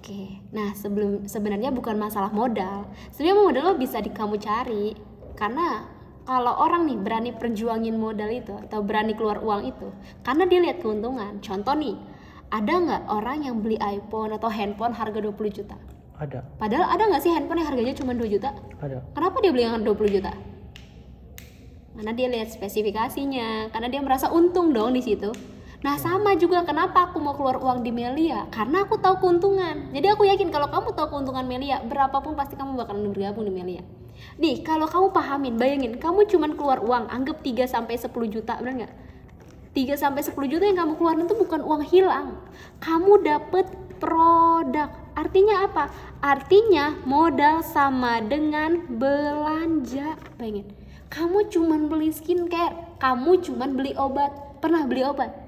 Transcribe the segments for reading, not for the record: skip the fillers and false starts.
Oke, nah sebenarnya bukan masalah modal. Sebenarnya modal bisa kamu cari, karena kalau orang nih berani perjuangin modal itu atau berani keluar uang itu, karena dia lihat keuntungan. Contoh nih, ada nggak orang yang beli iPhone atau handphone harga 20 juta? Ada. Padahal ada nggak sih handphone yang harganya cuma 2 juta? Ada. Kenapa dia beli yang 20 juta? Karena dia lihat spesifikasinya, karena dia merasa untung dong di situ. Nah sama juga kenapa aku mau keluar uang di Melia, karena aku tahu keuntungan. Jadi aku yakin kalau kamu tahu keuntungan Melia, berapapun pasti kamu bakalan bergabung di Melia. Nih kalau kamu pahamin, bayangin kamu cuman keluar uang, anggap 3-10 juta, bener nggak? 3-10 juta yang kamu keluarin itu bukan uang hilang, kamu dapet produk. Artinya apa? Artinya modal sama dengan belanja. Bayangin, kamu cuman beli skincare, kamu cuman beli obat. Pernah beli obat?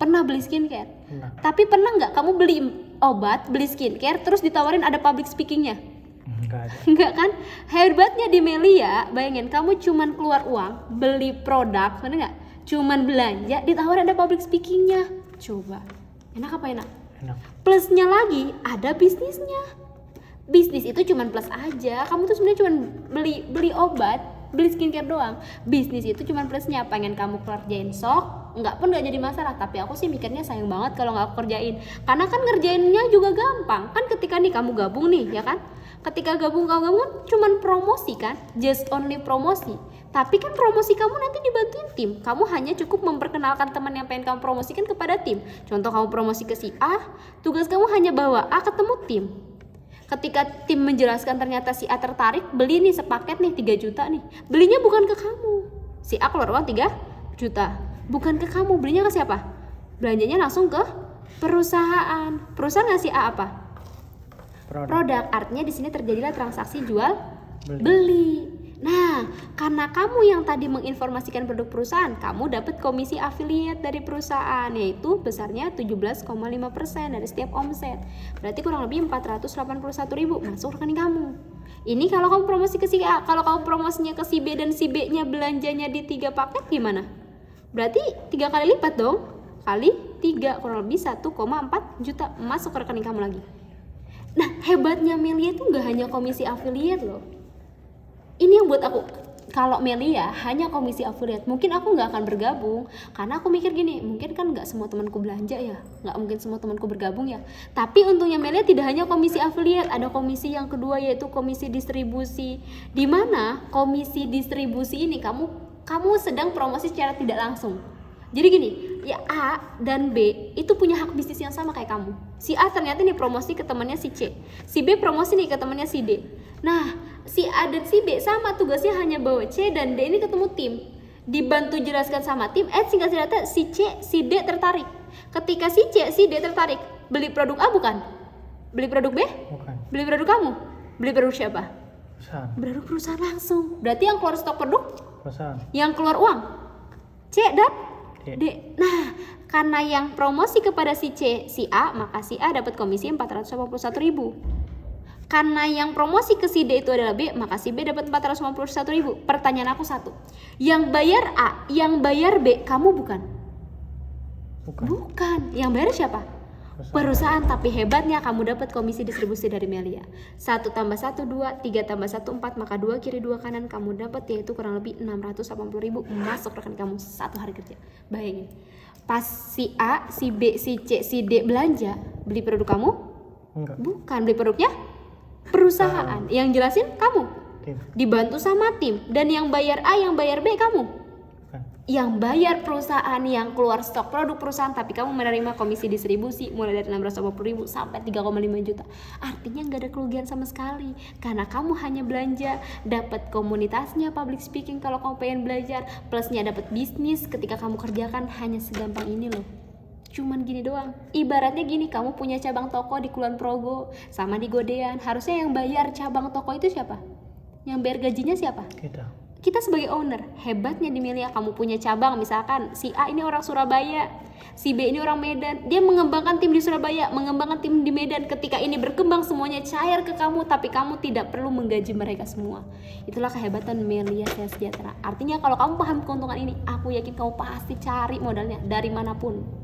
Pernah beli skincare? Pernah. Tapi pernah nggak kamu beli obat, beli skincare, terus ditawarin ada public speakingnya? Enggak ada. Enggak kan? Hebatnya di Melia, bayangin kamu cuman keluar uang, beli produk, bener nggak? Cuman belanja, ditawarin ada public speakingnya. Coba, enak apa enak? Enak. Plusnya lagi, ada bisnisnya. Bisnis itu cuman plus aja, kamu tuh sebenarnya cuman beli obat, beli skincare doang. Bisnis itu cuman plusnya, pengen kamu kerjain sok, enggak pun enggak jadi masalah. Tapi aku sih mikirnya sayang banget kalau nggak aku kerjain, karena kan ngerjainnya juga gampang kan. Ketika nih kamu gabung nih, ya kan, ketika kamu gabung cuman promosi kan, just only promosi. Tapi kan promosi kamu nanti dibantuin tim, kamu hanya cukup memperkenalkan teman yang pengen kamu promosikan kepada tim. Contoh kamu promosi ke si A, tugas kamu hanya bawa A ketemu tim. Ketika tim menjelaskan ternyata si A tertarik, beli nih sepaket nih 3 juta nih, belinya bukan ke kamu. Si A keluar uang 3 juta, bukan ke kamu, belinya ke siapa? Belanjanya langsung ke perusahaan. Perusahaan ngasih A apa? Produk. Artinya di sini terjadilah transaksi jual beli. Nah, karena kamu yang tadi menginformasikan produk perusahaan, kamu dapat komisi afiliat dari perusahaan, yaitu besarnya 17,5% dari setiap omset. Berarti kurang lebih 481.000 masuk rekening kamu. Ini kalau kamu promosi ke si A. Kalau kamu promosinya ke si B dan si B-nya belanjanya di 3 paket gimana? Berarti 3 kali lipat dong. Kali 3 kurang lebih 1,4 juta masuk ke rekening kamu lagi. Nah, hebatnya Melia itu nggak hanya komisi afiliat loh. Ini yang buat aku, kalau Melia hanya komisi affiliate, mungkin aku nggak akan bergabung. Karena aku mikir gini, mungkin kan nggak semua temanku belanja ya, nggak mungkin semua temanku bergabung ya. Tapi untungnya Melia tidak hanya komisi affiliate, ada komisi yang kedua yaitu komisi distribusi. Dimana komisi distribusi ini kamu sedang promosi secara tidak langsung. Jadi gini, ya A dan B itu punya hak bisnis yang sama kayak kamu. Si A ternyata nih promosi ke temannya si C, si B promosi nih ke temannya si D. Nah, si A dan si B sama tugasnya hanya bawa C dan D ini ketemu tim, dibantu jelaskan sama tim. Singkat cerita si C, si D tertarik. Ketika si C, si D tertarik, beli produk A bukan? Beli produk B? Bukan. Beli produk kamu? Beli produk siapa? Perusahaan. Produk perusahaan langsung. Berarti yang keluar stok produk? Perusahaan. Yang keluar uang? C dan D. D. Nah, karena yang promosi kepada si C, si A, maka si A dapat komisi 481.000. Karena yang promosi ke si D itu adalah B, maka si B dapat 451.000. Pertanyaan aku satu, yang bayar A, yang bayar B, kamu bukan? Bukan. Yang bayar siapa? Perusahaan. Tapi hebatnya kamu dapat komisi distribusi dari Melia. 1 tambah 1 2, 3 tambah 1 4, maka 2 kiri 2 kanan kamu dapat, yaitu kurang lebih 680.000 masuk rekening kamu 1 hari kerja. Bayangin, pas si A, si B, si C, si D belanja, beli produk kamu? Enggak. Bukan, beli produknya perusahaan. Yang jelasin kamu, Tim. dibantu sama tim. Dan yang bayar A, yang bayar B kamu? Bukan. Yang bayar perusahaan yang keluar stok produk perusahaan, tapi kamu menerima komisi distribusi mulai dari 680.000 sampai 3,5 juta. Artinya nggak ada kerugian sama sekali, karena kamu hanya belanja, dapat komunitasnya public speaking kalau kamu pengen belajar, plusnya dapat bisnis ketika kamu kerjakan. Hanya segampang ini loh. Cuman gini doang. Ibaratnya gini, kamu punya cabang toko di Kulon Progo sama di Godean. Harusnya yang bayar cabang toko itu siapa? Yang bayar gajinya siapa? Kita sebagai owner. Hebatnya di Melia, kamu punya cabang, misalkan si A ini orang Surabaya, si B ini orang Medan. Dia mengembangkan tim di Surabaya, mengembangkan tim di Medan. Ketika ini berkembang, semuanya cair ke kamu, tapi kamu tidak perlu menggaji mereka semua. Itulah kehebatan Melia Sejahtera. Artinya kalau kamu paham keuntungan ini, aku yakin kamu pasti cari modalnya dari manapun.